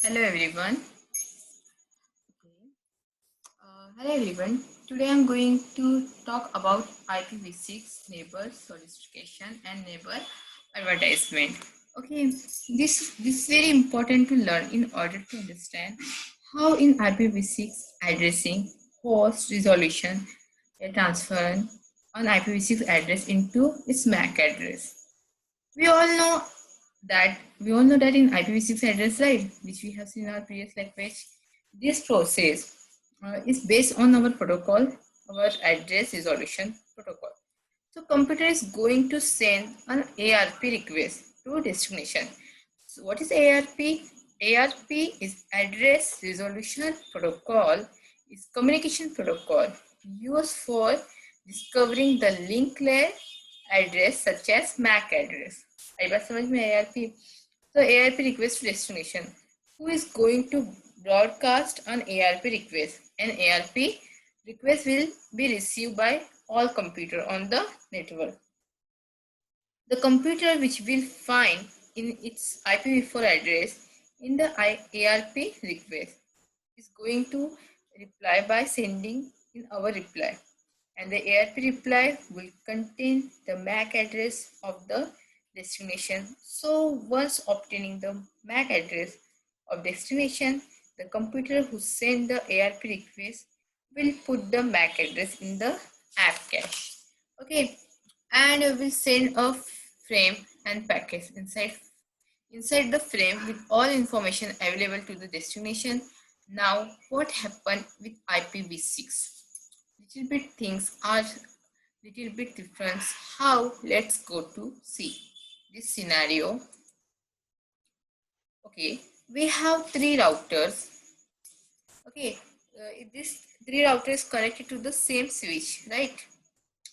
Hello everyone. Hello everyone. Today I'm going to talk about IPv6 neighbor solicitation and neighbor advertisement. Okay, this is very important to learn in order to understand how in IPv6 addressing, host, resolution, transfer an IPv6 address into its MAC address. We all know that in IPv6 address, right, which we have seen in our previous lecture, this process is based on our protocol, our address resolution protocol. So computer is going to send an ARP request to destination. So what is ARP? ARP is address resolution protocol, is communication protocol used for discovering the link layer address such as MAC address. आई बात समझ में ARP? So ARP request to destination. Who is going to broadcast an ARP request? An ARP request will be received by all computer on the network. The computer which will find in its IPv4 address in the ARP request is going to reply by sending in our reply, and the ARP reply will contain the MAC address of the destination. So once obtaining the MAC address of destination, the computer who sent the ARP request will put the MAC address in the app cache. Okay, and we send a frame and package inside the frame with all information available to the destination. Now what happened with IPv6? Little bit things are little bit different. How? Let's go to see this scenario. Okay, we have three routers. Okay, this three router is connected to the same switch, right?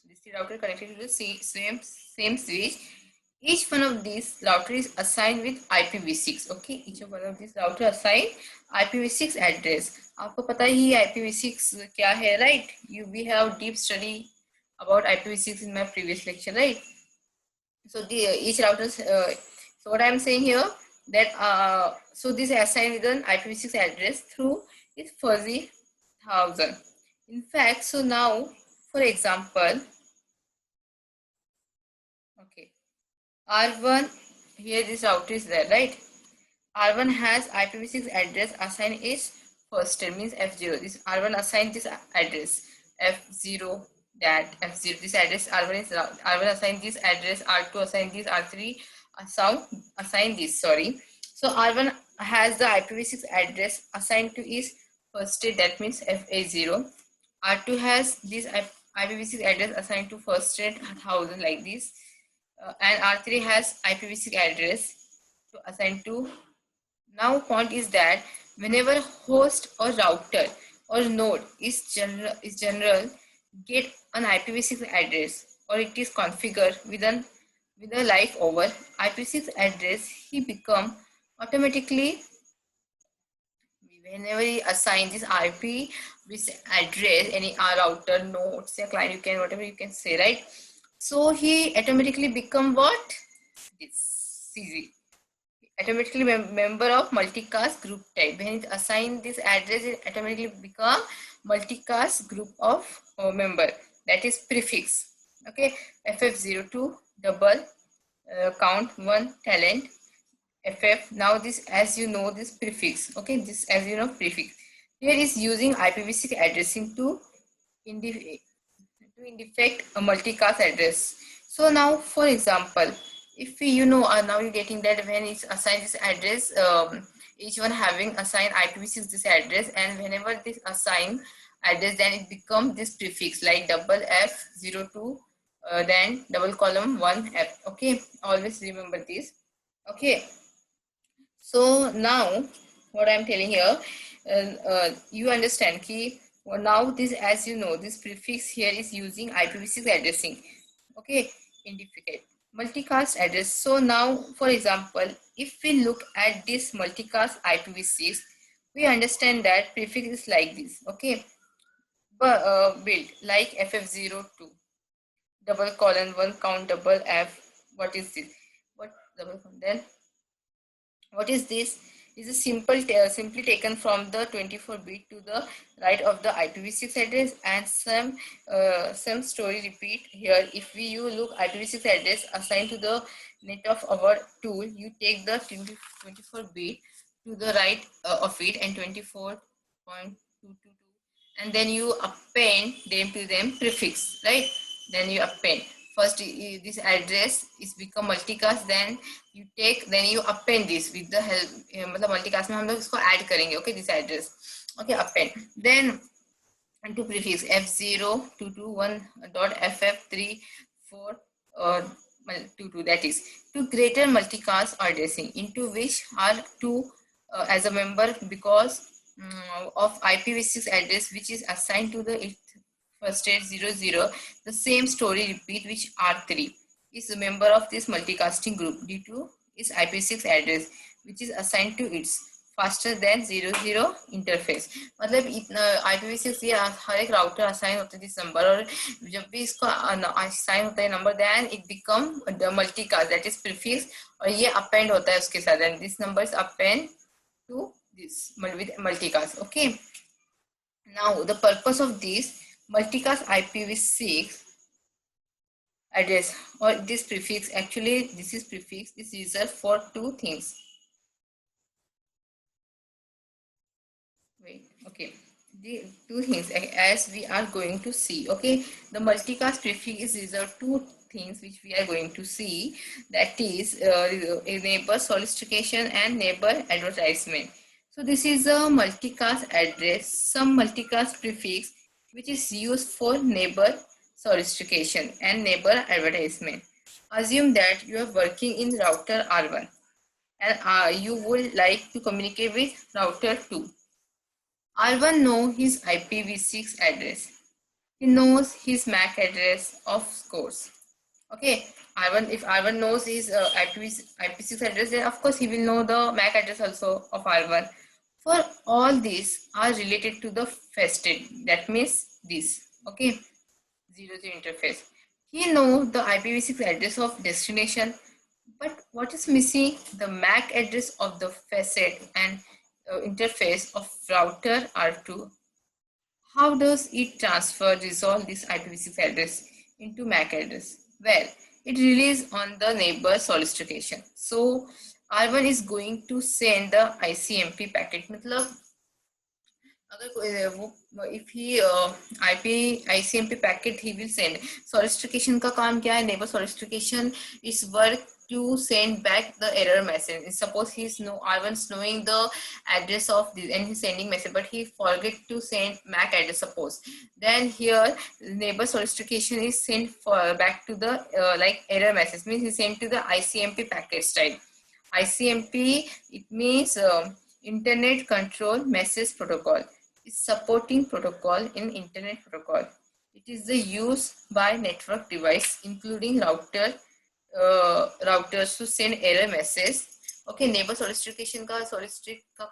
This router connected to the same switch. Each one of these router is assigned with IPv6. Okay, each one of these router assigned IPv6 address. आपको पता ही IPv6 क्या है, right? We have deep study about IPv6 in my previous lecture, right? So each router. So what I am saying here that so this is assigned with an IPv6 address through its fuzzy 1000. In fact, so now for example. Okay, R1, here this router is there, right? R1 has IPv6 address assigned its first term, means F0. This R1 assigned this address F0, that F0. This address R1 assigned this address, R2 assigned this, R3 assigned this. Sorry. So R1 has the IPv6 address assigned to its first state, that means FA0. R2 has this IPv6 address assigned to first state 1000 like this. And R3 has IPv6 address to assign to. Now point is that whenever host or router or node is general get an IPv6 address, or it is configured with a live over IPv6 address, he become automatically, whenever he assign this IP with address, any router, node, say client, you can whatever you can say, right? So he automatically become what? This CZ. Automatically member of multicast group type. When it assign this address, it automatically become multicast group of member. That is prefix. Okay, FF02 double count 1 talent FF. Now this, as you know, this prefix. Okay, this as you know prefix. Here is using IPv6 addressing to indefect a multicast address. So now, for example, if we, now you're getting that when it's assigned this address, each one having assigned IPv6 this address, and whenever this assign address, then it becomes this prefix like double F02, then double column 1F. Okay, always remember this. Okay, so now what I'm telling here, you understand key. Well, now this, as you know, this prefix here is using IPv6 addressing. Okay, indicate multicast address. So now, for example, if we look at this multicast IPv6, we understand that prefix is like this. Okay, but build like FF02 double colon 1 count double F. What is this? What double then? What is this? is a simply taken from the 24-bit to the right of the IPv6 address, and some story repeat here. If you look IPv6 address assigned to the net of our tool, you take the 24-bit to the right of it and 24.222, and then you append them to them prefix, right? Then you append. First this address is become multicast, then you append this with the help, मतलब multicast में हम लोग इसको add करेंगे, okay, this address, okay, append, then to prefix f0.221.ff34 or 22, that is to greater multicast addressing, into which are two as a member because of IPv6 address which is assigned to the first state 00. The same story repeat which R3 is a member of this multicasting group due to its IPv6 address which is assigned to its faster than 00 interface. मतलब इतना IPv6 ये हर एक router assign होता है this number, और जब भी इसको असाइन होता है number, then it become the multicast, that is prefix, और ये append होता है उसके साथ, and this number is append to this with multicast. Okay, now the purpose of this multicast IPv6 address or this prefix, actually this is prefix, is reserved for two things. Wait, okay, the two things as we are going to see. Okay, the multicast prefix is reserved two things which we are going to see, that is neighbor solicitation and neighbor advertisement. So this is a multicast address, some multicast prefix which is used for neighbor solicitation and neighbor advertisement. Assume that you are working in router R1 and you would like to communicate with router 2. R1 knows his IPv6 address. He knows his MAC address of course. Okay, R1, if R1 knows his IPv6 address, then of course he will know the MAC address also of R1. For all these are related to the fested, that means this, okay, 00 interface. He knows the IPv6 address of destination, but what is missing? The MAC address of the facet and interface of router R2. How does it resolve this IPv6 address into MAC address? Well, it relies on the neighbor solicitation. So R1 is going to send the ICMP packet. मतलब अगर if he IP ICMP packet he will send. Solicitation का काम क्या है? Neighbor solicitation is work to send back the error message. Suppose he's R1's knowing the address of this and he's sending message, but he forget to send MAC address. Suppose then here neighbor solicitation is sent for back to the like error message, means he sent to the ICMP packet style. ICMP, it means Internet Control Message Protocol. Is supporting protocol in Internet Protocol. It is the use by network device including routers to send error message. Okay, neighbor solicitation का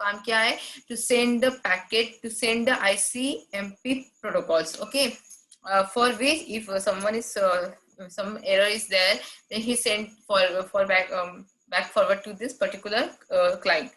काम क्या है? To send the packet, to send the ICMP protocols. Okay, for which if someone is some error is there, then he send for back forward to this particular client.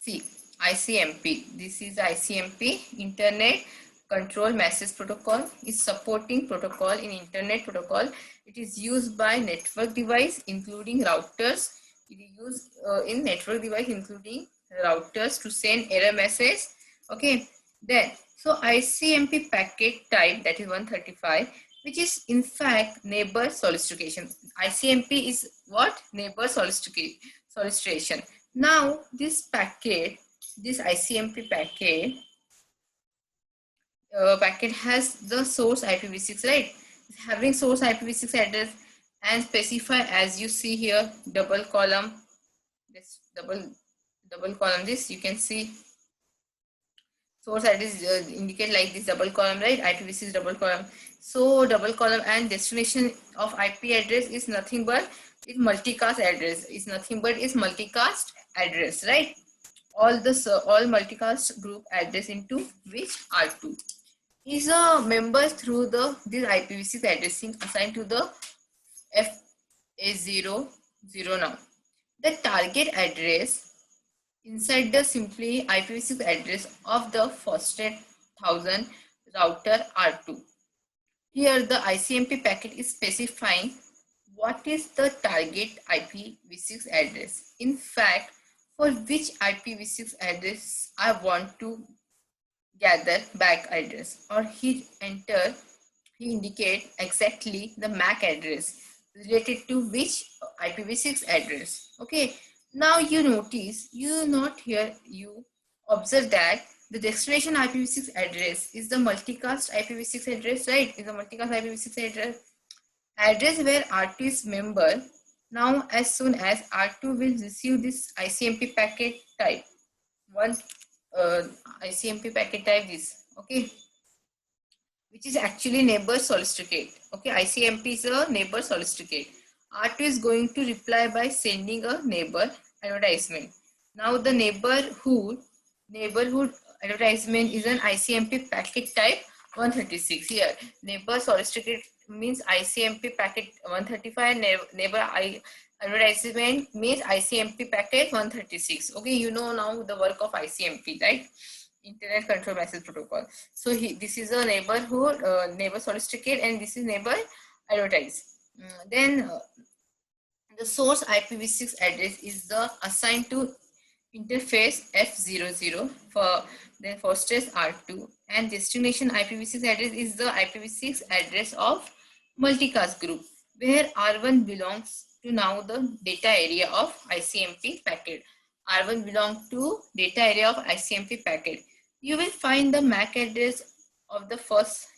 See, ICMP. This is ICMP, Internet Control Message Protocol. Is supporting protocol in Internet Protocol. It is used by network device including routers. It is used in network device including routers to send error message. Okay. Then, so ICMP packet type, that is 135, which is in fact neighbor solicitation. ICMP is what? Neighbor solicitation. Now this packet, this ICMP packet has the source IPv6, right? It's having source IPv6 address and specify, as you see here, double column, this double column, this you can see source address indicate like this double column, right? IPv6 double column. So double column, and destination of IP address is nothing but its multicast address, is nothing but its multicast address, right? All multicast group address into which R2 is a member through this IPv6 addressing assigned to the FA00 now. the target address inside the simply IPv6 address of the hosted 1000 router R2. Here the ICMP packet is specifying what is the target IPv6 address. In fact, for which IPv6 address I want to gather back address, or he indicate exactly the MAC address related to which IPv6 address. Okay, now you notice, you observe that the destination IPv6 address is the multicast IPv6 address, right? Is the multicast IPv6 address where R2 is member. Now, as soon as R2 will receive this ICMP packet type, one uh, ICMP packet type this, okay, which is actually neighbor solicitocate. Okay, ICMP is a neighbor solicitocate. R2 is going to reply by sending a neighbor advertisement. Now the neighborhood advertisement is an ICMP packet type 136. Here, neighbor solicitocate means ICMP packet 135. Neighbor advertisement means ICMP packet 136. Okay, you know now the work of ICMP, right? Internet Control Message Protocol. So this is a neighborhood neighbor solicitocate, and this is neighbor advertise. Then the source IPv6 address is the assigned to interface F00 for then for stress R2, and destination IPv6 address is the IPv6 address of multicast group, where R1 belongs to now the data area of ICMP packet. R1 belongs to data area of ICMP packet. You will find the MAC address of the first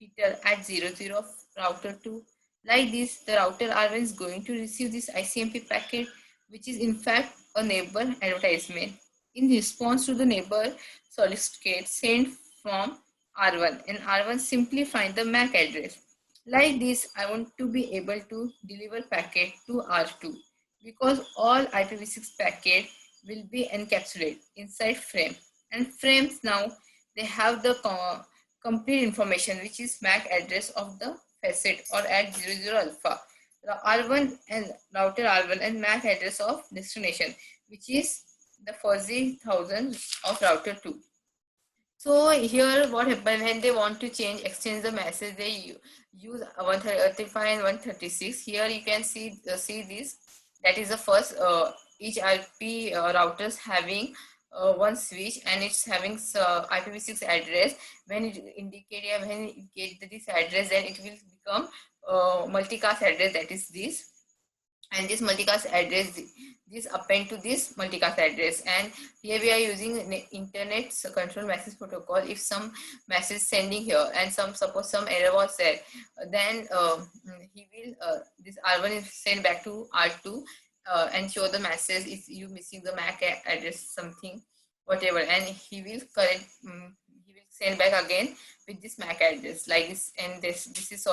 header at 00 of router 2. Like this, the router R1 is going to receive this ICMP packet, which is in fact a neighbor advertisement in response to the neighbor solicitocate sent from R1, and R1 simply find the MAC address. Like this, I want to be able to deliver packet to R2 because all IPv6 packet will be encapsulated inside frame, and frames now they have the complete information, which is MAC address of the facet or at 00 alpha, the R1 and router R1, and MAC address of destination, which is the fuzzy 1000 of router 2. So here what happens when they want to exchange the message, they use 135 and 136. Here you can see this, that is the first each IP routers having one switch, and it's having IPv6 address. When it indicate when it get this address, then it will become multicast address, that is this, and this multicast address, this append to this multicast address. And here we are using internet control message protocol. If some message sending here and suppose some error was there, then he will this R1 is sent back to R2 and show the message if you missing the MAC address something whatever, and he will correct he will send back again with this MAC address like this. And this is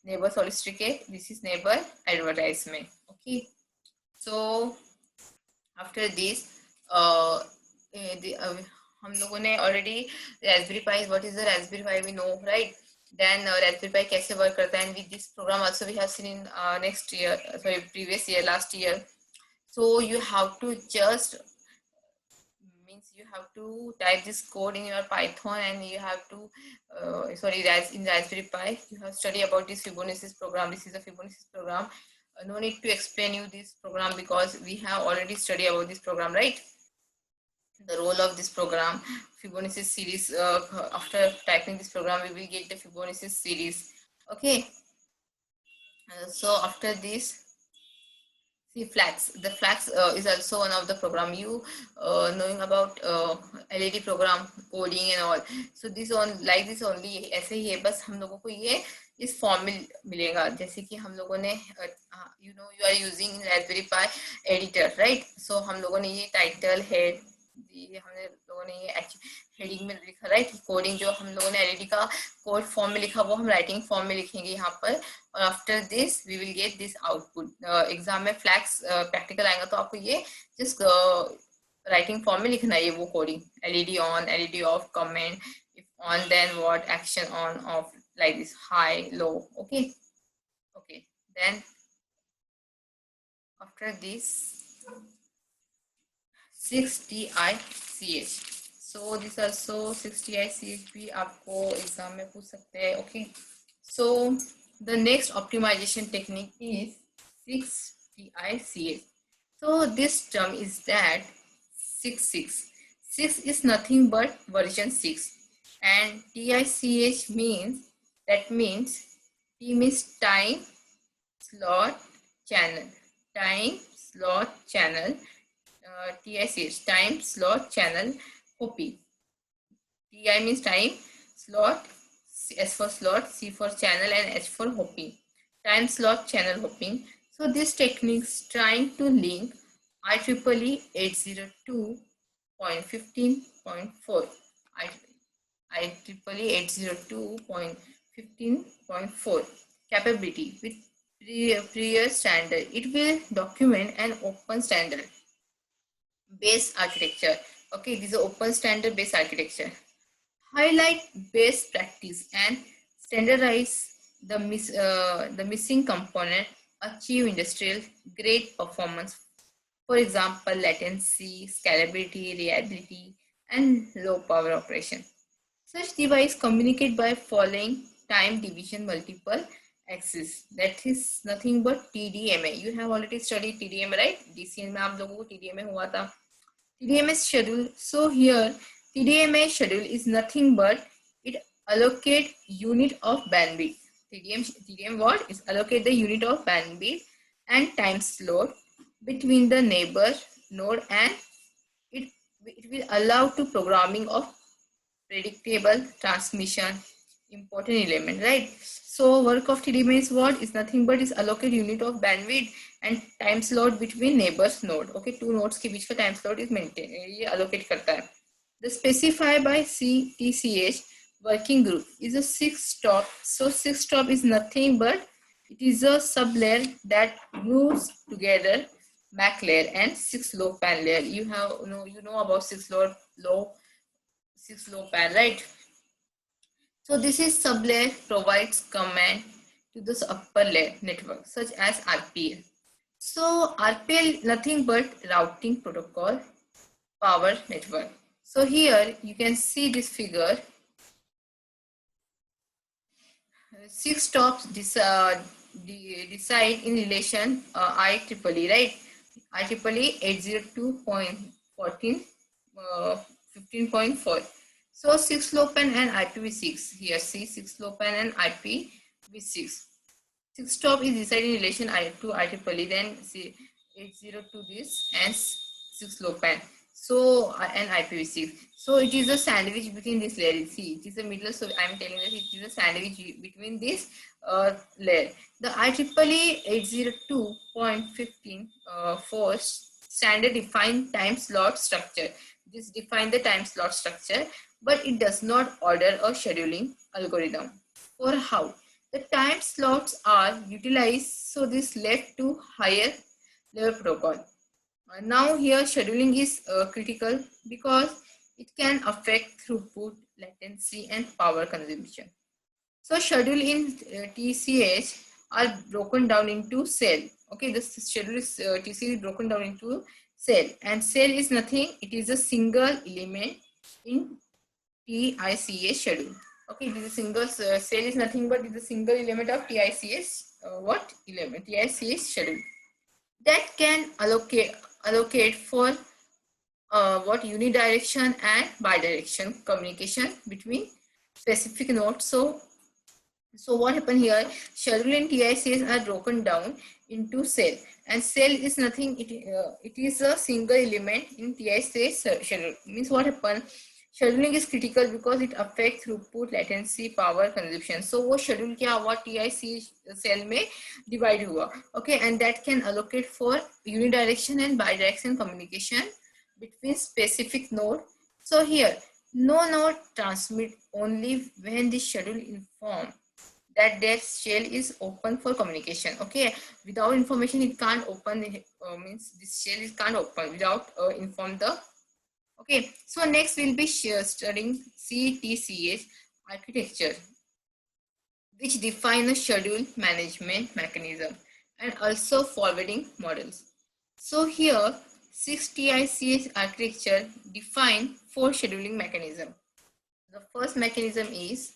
neighbor solicitocate, this is neighbor advertisement. Okay, so after this हम लोगों ने already Raspberry Pi, what is the Raspberry Pi we know, right? Then Raspberry Pi कैसे work करता है, and with this program also we have seen in next year, sorry, previous year, last year. So you have to just means you have to type this code in your Python, and you have to in Raspberry Pi you have study about this Fibonacci program. This is a Fibonacci program. No need to explain you this program because we have already studied about this program, right? The role of this program, Fibonacci series. After typing this program, we will get the Fibonacci series. Okay. So after this, see flags. The flags is also one of the program. You knowing about LED program coding and all. So this on like this only ऐसे ही है, बस हम लोगों को ये इस form में मिलेगा. जैसे कि हम लोगों ने you know you are using Raspberry Pi editor, right? So हम लोगों ने ये टाइटल हेड हमने लोगों ने ये हेडिंग में लिखा, राइट? कोडिंग जो हम लोगों ने एलईडी का कोड फॉर्म में लिखा वो हम राइटिंग फॉर्म में लिखेंगे यहाँ पर. और after this we will get this output. Exam में फ्लैग्स प्रैक्टिकल आएगा तो आपको ये जस्ट राइटिंग फॉर्म में लिखना है ये वो coding. LED on, LED off, comment, if on then what, action on, off, like this, high, low. Okay, okay, then After this 6 TICH. So these are so 6 TICH भी आपको exam में पूछ सकते हैं. Okay. So the next optimization technique is 6 TICH. So this term is that 6. 6 is nothing but version 6, and TICH means T means time slot channel. Time slot channel. TICH time slot channel hopping. TI means time slot, S for slot, C for channel, and H for hopping. Time slot channel hopping. So this technique is trying to link IEEE 802.15.4. IEEE 802.15.4 capability with prior standard. It will document an open standard based architecture. Okay, this is open standard based architecture. Highlight best practice and standardize the missing component, achieve industrial grade performance. For example, latency, scalability, reliability, and low power operation. Such device communicate by following time division multiple axis. That is nothing but TDMA. You have already studied TDMA, right? DCN में आप लोगों को TDMA हुआ था. TDMA schedule. So here TDMA schedule is nothing but it allocate unit of bandwidth. TDM what is allocate the unit of bandwidth and time slot between the neighbor node, and it will allow to programming of predictable transmission important element, right? So work of TDMA is what is nothing but is allocate unit of bandwidth and time slot between neighbors node. Okay, two nodes के बीच का time slot is maintain, ये allocate करता है. The specified by CTCH working group is a 6 stop. So 6 stop is nothing but it is a sub layer that glues together MAC layer and 6 low pan layer. You know about 6 low pan, right? So this is sublayer provides command to this upper layer network such as RPL. So RPL nothing but routing protocol power network. So here you can see this figure. 6 stops decide in relation IEEE, right? IEEE 802.15.4. So 6 low pan and IPv6. Here see 6 low pan and IPv6. 6 stop is decided in relation to IEEE, then see 802 this and 6 low pan. So and IPv6. So it is a sandwich between this layer. See, it is a middle. So I am telling that it is a sandwich between this layer. The IEEE 802.15.4 standard define time slot structure. This define the time slot structure, but it does not order a scheduling algorithm for how the time slots are utilized. So this led to higher level protocol. Now here scheduling is critical because it can affect throughput, latency, and power consumption. So schedule in TCH are broken down into cell. Okay, this schedule is TCH is broken down into cell, and cell is nothing. It is a single element in TICH schedule. Okay, this is single cell is nothing but it is a single element of TICH. What element? TICH schedule that can allocate for what unidirection and bidirection communication between specific nodes. So what happened here? Schedule and TICs are broken down into cell, and cell is nothing. It is a single element in TICH schedule. Means what happened? Scheduling is critical because it affects throughput, latency, power consumption. So वो schedule क्या हुआ TIC cell में divide हुआ. Okay, and that can allocate for unidirection and bidirectional communication between specific node. So here, no node transmit only when the schedule inform that their shell is open for communication. Okay, without information it can't open. Means this shell is can't open without inform the. Okay, so next we'll be studying CTCH architecture, which define a schedule management mechanism and also forwarding models. So here 6 TICS architecture define 4 scheduling mechanism. The first mechanism is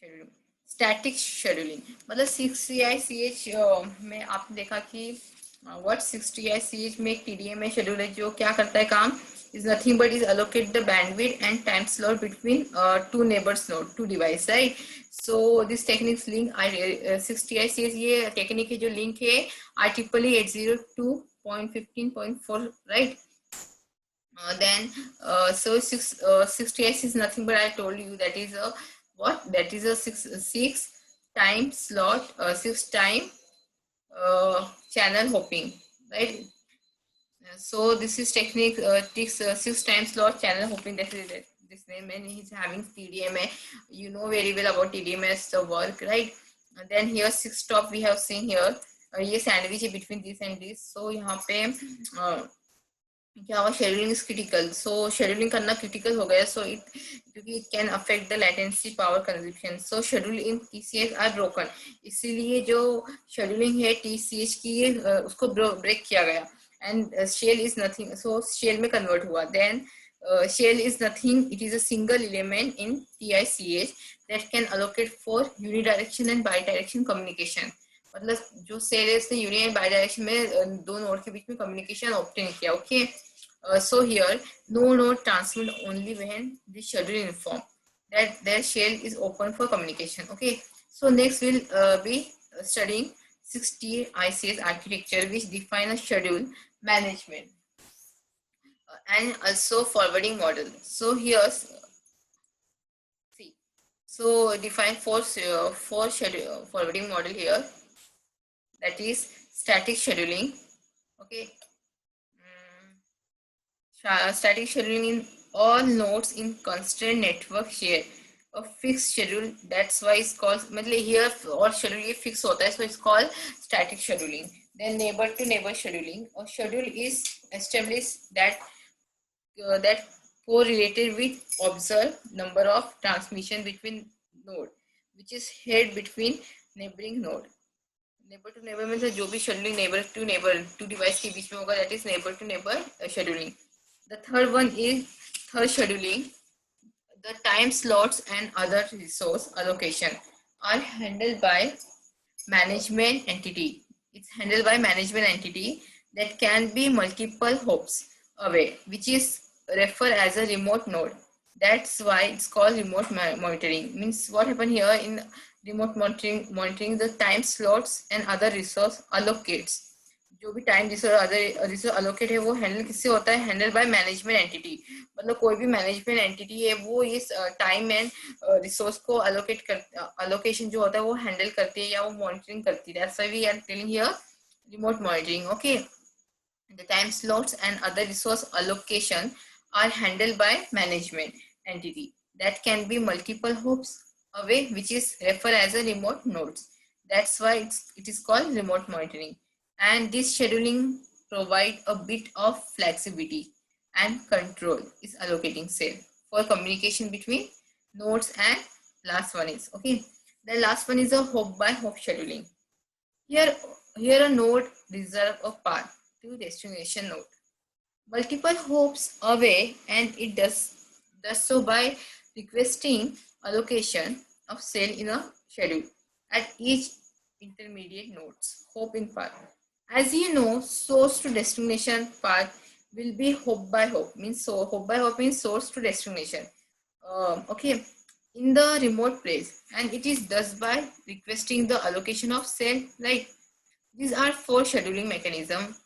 scheduling static scheduling मतलब 6TICH में आपने देखा कि what 6TICH में एक TDMA schedule है जो क्या करता है काम is nothing but is allocate the bandwidth and time slot between two neighbors node two device right. So this techniques link 6TICH ये टेक्निक है जो लिंक है IEEE 802.15.4 right. Then so 6TICH is nothing but I told you that is a what that is a six time slot 6 time channel hopping right. So this is technique 6 time slot channel hopping, that is this name, and he's having TDMA. You know very well about TDMA's the work right. And then here 6 stop we have seen here ये sandwich है between this and this. So यहाँ पे क्या हुआ scheduling is critical. So scheduling करना critical हो गया. So it क्योंकि it can affect the latency power consumption. So schedule in TCH are broken. इसीलिए जो शेड्यूलिंग है टीसीएच की उसको ब्रेक किया गया. And shell is nothing. So shell में कन्वर्ट हुआ. Then shell is nothing. It is a single element in TICH that can allocate for unidirection and bidirection communication. मतलब जो सेल है उसने यूनियन बाई डायरेक्शन में दो node के बीच में कम्युनिकेशन ऑब्टेन किया. Okay. So here no node transmit only when the schedule inform that their shell is open for communication. Okay. So next we'll be studying 6TICS architecture which define a schedule management and also forwarding model. So here see, so define four schedule forwarding model here, that is static scheduling. Okay. Static scheduling in all nodes in constant network share a fixed schedule. That's why it's called मतलब here और schedule ये fix होता है, so it's called static scheduling. Then neighbor to neighbor scheduling. A schedule is established that correlated with observed number of transmission between node, which is head between neighboring node. Neighbour to neighbour में जो भी scheduling neighbour to device के बीच में होगा, that is neighbour to neighbour scheduling. The third one is third scheduling. The time slots and other resource allocation are handled by management entity. It's handled by management entity that can be multiple hops away, which is referred as a remote node. That's why it's called remote monitoring. Means what happened here in remote monitoring the time slots and other resource allocates. जो भी time resource allocate है वो handle किससे होता है? Handle by management entity. मतलब कोई भी मैनेजमेंट एंटिटी है वो इस टाइम एंड रिसोर्स को अलोकेशन जो होता है वो हैंडल करती है या वो मॉनिटरिंग करती है. That's why we are telling here remote monitoring. Okay. The time slots and other resource allocation are handled by management entity that can be multiple hops away, which is referred as a remote nodes. That's why it is called remote monitoring. And this scheduling provide a bit of flexibility and control is allocating cell for communication between nodes. And last one is okay. The last one is a hop by hop scheduling. Here a node reserve a path to destination node multiple hops away, and it does so by requesting allocation of cell in a schedule at each intermediate nodes hop in path. As you know, source to destination path will be hop by hop. Means so hop by hop means source to destination. Okay, in the remote place, and it is thus by requesting the allocation of cell. Right. These are 4 scheduling mechanisms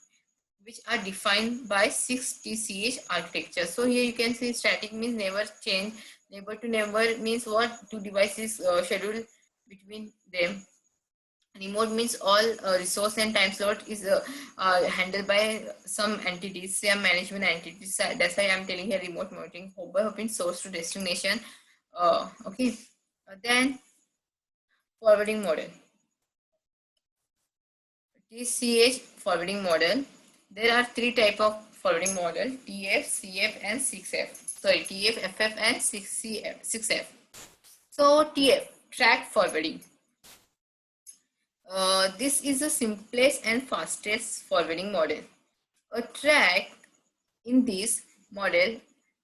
which are defined by 6TCH architecture. So here you can see static means never change. Neighbor to neighbor means what? Two devices schedule between them. Remote means all resource and time slot is handled by some entities, some management entities. That's why I'm telling here remote monitoring. Hop by hop source to destination. Okay. Then forwarding model. TCH forwarding model. There are 3 type of forwarding model: TF, CF, and 6F. Sorry, TF, FF, and 6F. So TF, track forwarding. This is the simplest and fastest forwarding model. A track in this model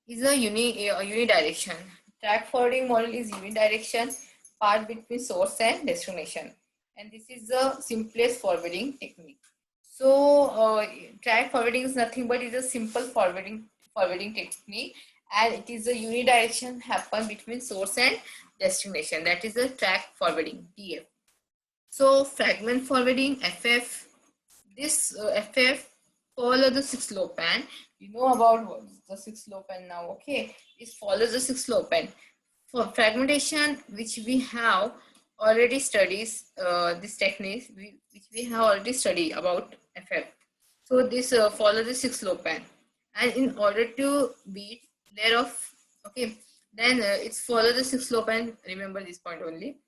is a unidirection. Track forwarding model is unidirection, path between source and destination, and this is the simplest forwarding technique. So, track forwarding is nothing but is a simple forwarding technique, and it is a unidirection happen between source and destination. That is a track forwarding (TF). So, fragment forwarding (FF). This FF follow the 6-lopan. You know about what is the 6-lopan now, okay? It follows the 6-lopan. For fragmentation, which we have already studied, this technique, which we have already studied about FF. So this follows the 6-lopan. And in order to beat layer of, okay, then it's follow the 6-lopan. Remember this point only.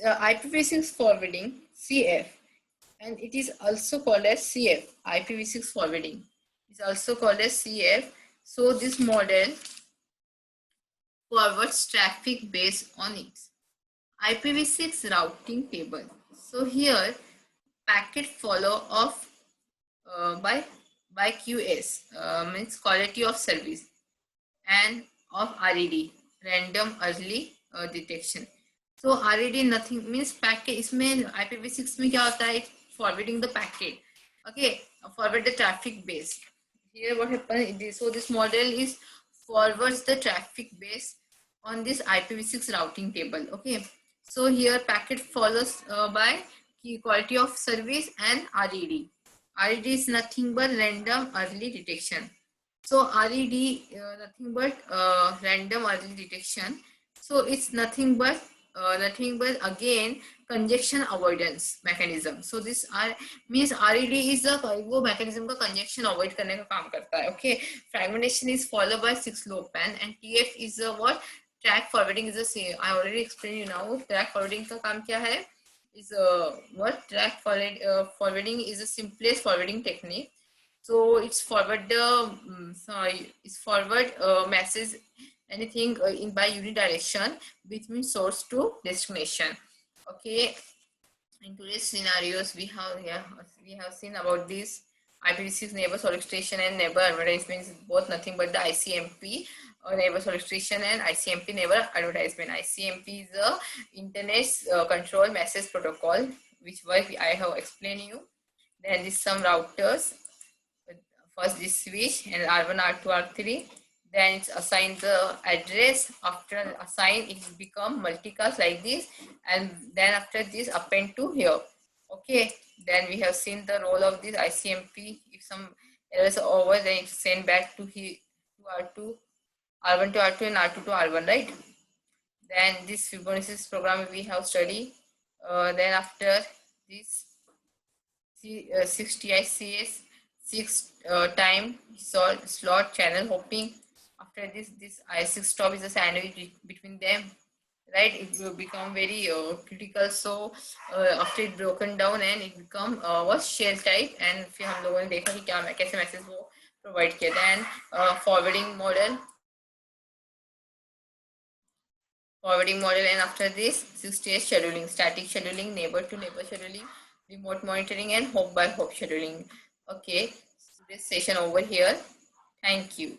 IPv6 forwarding, CF, and it is also called as CF. IPv6 forwarding is also called as CF. So this model forwards traffic based on its IPv6 routing table. So here packet follow of by QS means quality of service, and of RED, random early detection. So RED nothing means packet. इसमें IPv6 में क्या होता है? Forwarding the packet. Okay, forward the traffic base. Here what happens? So this model is forwards the traffic base on this IPv6 routing table. Okay, so here packet follows by key quality of service and RED. RED is nothing but random early detection. So RED nothing but random early detection. So it's nothing but again congestion avoidance mechanism. So this means RED is the वो mechanism का congestion avoid करने का काम करता है. Okay, fragmentation is followed by 6-lopan, and TF is the what? Track forwarding is the same. I already explained you now. Track forwarding का काम क्या है? Is what? Track forwarding is the simplest forwarding technique. So it's forward the it's forward message anything in by unidirection between source to destination. Okay, in today's scenarios we have seen about this IPv6 neighbor solicitation and neighbor advertisement is both nothing but the ICMP neighbor solicitation and ICMP neighbor advertisement. ICMP is the internet control message protocol, which I have explained you. Then is some routers. First this switch and R1, R2, R3. Then it's assign the address. After assign, it will become multicast like this, and then after this append to here. Okay. Then we have seen the role of this ICMP. If some errors are over, then it's sent back to here to R2, R1 to R2 and R2 to R1, right? Then this Fibonacci program we have studied. Then after this 6 TYCS, 6 time slot channel hopping. After this I6 stop is a sandwich between them, right? It will become very critical. So after it broken down and it become was shell type, and फिर हम लोगों ने देखा कि क्या कैसे message वो provide किया. Then forwarding model, and after this 6-stage scheduling, static scheduling, neighbor to neighbor scheduling, remote monitoring, and hop by hop scheduling. Okay, so this session over here. Thank you.